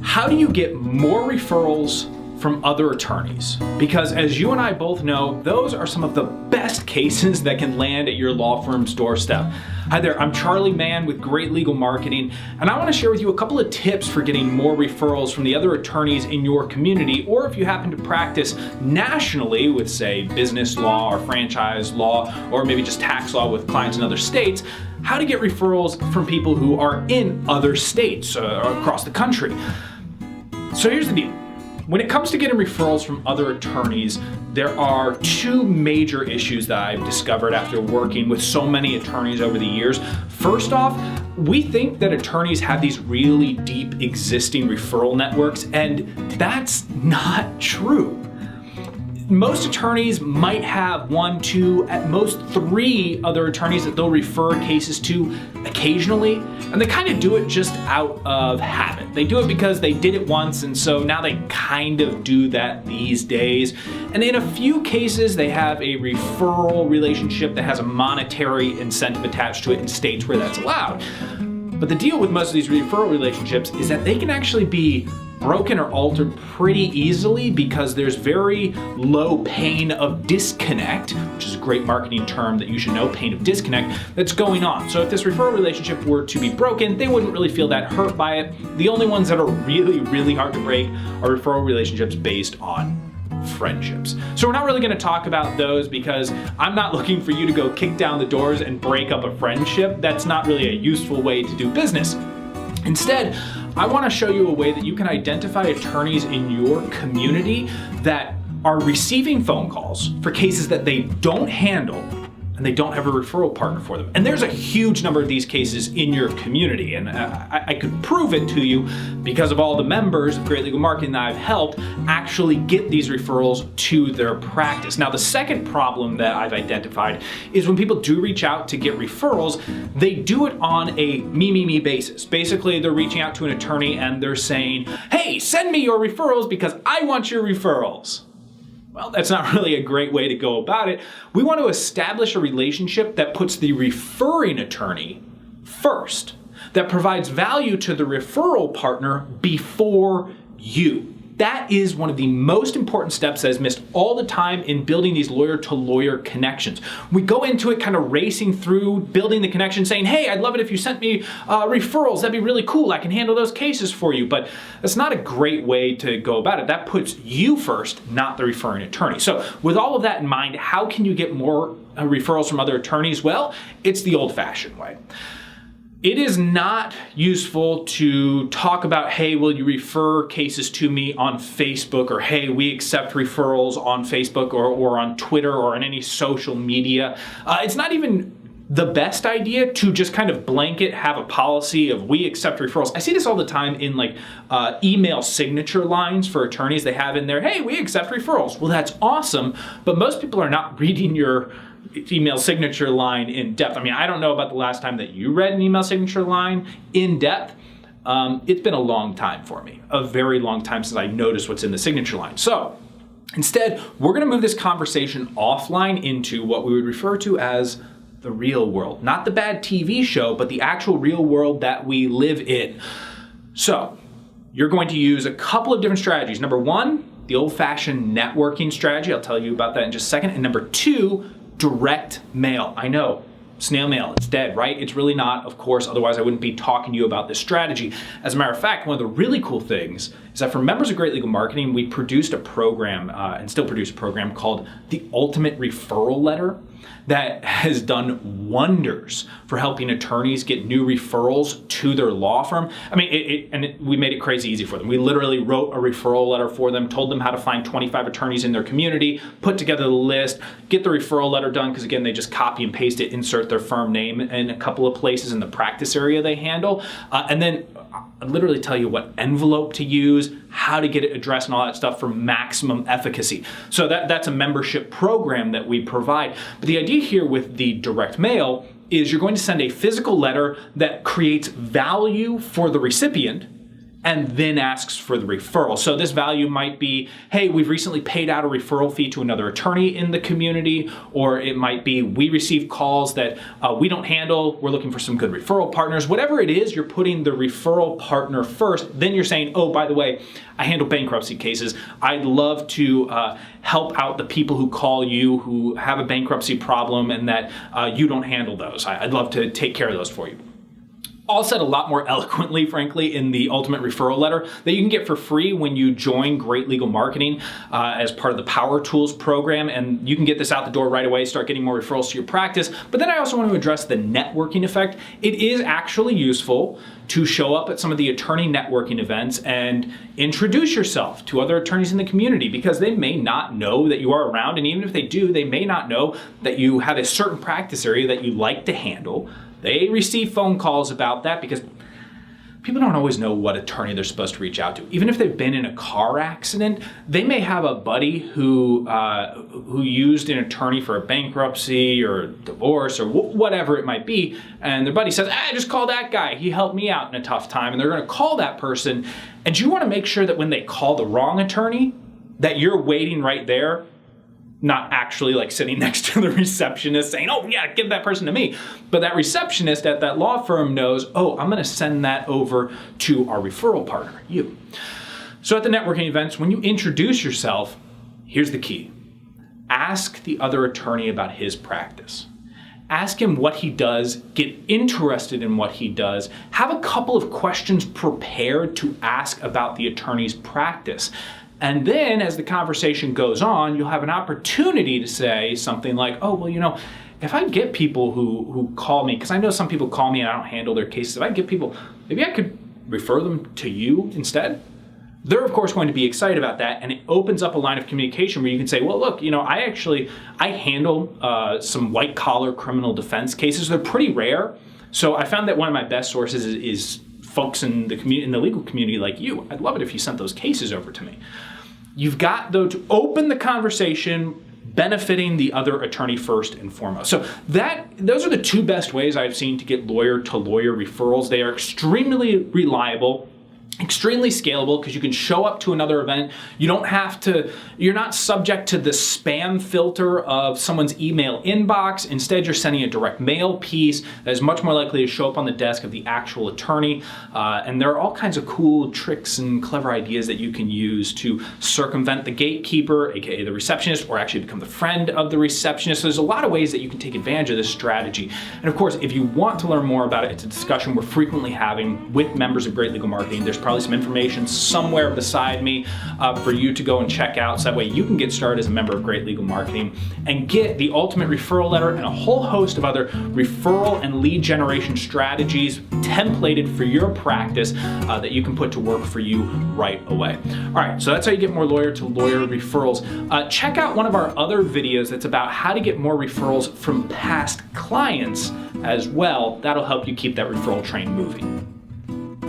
How do you get more referrals from other attorneys? Because as you and I both know, those are some of the best cases that can land at your law firm's doorstep. Hi there, I'm Charley Mann with Great Legal Marketing, and I want to share with you a couple of tips for getting more referrals from the other attorneys in your community, or if you happen to practice nationally with, say, business law or franchise law, or maybe just tax law with clients in other states, how to get referrals from people who are in other states across the country. So here's the deal. When it comes to getting referrals from other attorneys, there are two major issues that I've discovered after working with so many attorneys over the years. First off, we think that attorneys have these really deep existing referral networks, and that's not true. Most attorneys might have one, two, at most three other attorneys that they'll refer cases to occasionally, and they kind of do it just out of habit. They do it because they did it once, and so now they kind of do that these days. And in a few cases, they have a referral relationship that has a monetary incentive attached to it in states where that's allowed. But the deal with most of these referral relationships is that they can actually be broken or altered pretty easily because there's very low pain of disconnect, which is a great marketing term that you should know, pain of disconnect, that's going on. So if this referral relationship were to be broken, they wouldn't really feel that hurt by it. The only ones that are really, really hard to break are referral relationships based on friendships. So we're not really going to talk about those because I'm not looking for you to go kick down the doors and break up a friendship. That's not really a useful way to do business. Instead, I want to show you a way that you can identify attorneys in your community that are receiving phone calls for cases that they don't handle and they don't have a referral partner for them. And there's a huge number of these cases in your community, and I could prove it to you because of all the members of Great Legal Marketing that I've helped actually get these referrals to their practice. Now, the second problem that I've identified is when people do reach out to get referrals, they do it on a me basis. Basically, they're reaching out to an attorney and they're saying, hey, send me your referrals because I want your referrals. Well, that's not really a great way to go about it. We want to establish a relationship that puts the referring attorney first, that provides value to the referral partner before you. That is one of the most important steps that is missed all the time in building these lawyer-to-lawyer connections. We go into it kind of racing through, building the connection, saying, hey, I'd love it if you sent me referrals. That'd be really cool. I can handle those cases for you. But that's not a great way to go about it. That puts you first, not the referring attorney. So with all of that in mind, how can you get more referrals from other attorneys? Well, it's the old-fashioned way. It is not useful to talk about, hey, will you refer cases to me on Facebook, or hey, we accept referrals on Facebook or on Twitter or on any social media. It's not even the best idea to just kind of blanket have a policy of we accept referrals. I see this all the time in like email signature lines for attorneys. They have in there, hey, we accept referrals. Well, that's awesome, but most people are not reading your email signature line in depth. I mean, I don't know about the last time that you read an email signature line in depth. It's been a long time for me, a very long time since I noticed what's in the signature line. So instead, we're going to move this conversation offline into what we would refer to as the real world. Not the bad TV show, but the actual real world that we live in. So you're going to use a couple of different strategies. Number one, the old-fashioned networking strategy. I'll tell you about that in just a second. And number two, direct mail. I know, snail mail, it's dead, right? It's really not, of course, otherwise I wouldn't be talking to you about this strategy. As a matter of fact, one of the really cool things is that for members of Great Legal Marketing, we produced a program and still produce a program called the Ultimate Referral Letter that has done wonders for helping attorneys get new referrals to their law firm. I mean, we made it crazy easy for them. We literally wrote a referral letter for them, told them how to find 25 attorneys in their community, put together the list, get the referral letter done, because again, they just copy and paste it, insert their firm name in a couple of places in the practice area they handle, and then literally tell you what envelope to use, how to get it addressed, and all that stuff for maximum efficacy. So that's a membership program that we provide. But the idea here with the direct mail is you're going to send a physical letter that creates value for the recipient, and then asks for the referral. So this value might be, hey, we've recently paid out a referral fee to another attorney in the community, or it might be, we received calls that we don't handle, we're looking for some good referral partners. Whatever it is, you're putting the referral partner first. Then you're saying, oh, by the way, I handle bankruptcy cases. I'd love to help out the people who call you who have a bankruptcy problem and that you don't handle those. I'd love to take care of those for you. All said a lot more eloquently, frankly, in the ultimate referral letter that you can get for free when you join Great Legal Marketing as part of the Power Tools program. And you can get this out the door right away, start getting more referrals to your practice. But then I also want to address the networking effect. It is actually useful to show up at some of the attorney networking events and introduce yourself to other attorneys in the community, because they may not know that you are around. And even if they do, they may not know that you have a certain practice area that you like to handle. They receive phone calls about that because people don't always know what attorney they're supposed to reach out to. Even if they've been in a car accident, they may have a buddy who used an attorney for a bankruptcy or a divorce or whatever it might be, and their buddy says, just call that guy. He helped me out in a tough time. And they're going to call that person, and you want to make sure that when they call the wrong attorney, that you're waiting right there, not actually like sitting next to the receptionist saying, oh yeah, give that person to me. But that receptionist at that law firm knows, oh, I'm gonna send that over to our referral partner, you. So at the networking events, when you introduce yourself, here's the key. Ask the other attorney about his practice. Ask him what he does, get interested in what he does, have a couple of questions prepared to ask about the attorney's practice. And then as the conversation goes on, you'll have an opportunity to say something like, oh, well, you know, if I get people who call me, because I know some people call me and I don't handle their cases, if I get people, maybe I could refer them to you instead. They're of course going to be excited about that, and it opens up a line of communication where you can say, well, look, you know, I handle some white collar criminal defense cases. They're pretty rare. So I found that one of my best sources is folks in the community, in the legal community like you. I'd love it if you sent those cases over to me. You've got, though, to open the conversation benefiting the other attorney first and foremost. So those are the two best ways I've seen to get lawyer-to-lawyer referrals. They are extremely reliable, extremely scalable, because you can show up to another event. You don't have to, you're not subject to the spam filter of someone's email inbox. Instead, you're sending a direct mail piece that is much more likely to show up on the desk of the actual attorney. And there are all kinds of cool tricks and clever ideas that you can use to circumvent the gatekeeper, aka the receptionist, or actually become the friend of the receptionist. So there's a lot of ways that you can take advantage of this strategy. And of course, if you want to learn more about it, it's a discussion we're frequently having with members of Great Legal Marketing. There's probably some information somewhere beside me for you to go and check out, so that way you can get started as a member of Great Legal Marketing and get the ultimate referral letter and a whole host of other referral and lead generation strategies templated for your practice that you can put to work for you right away. All right, so that's how you get more lawyer-to-lawyer referrals. Check out one of our other videos that's about how to get more referrals from past clients as well. That'll help you keep that referral train moving.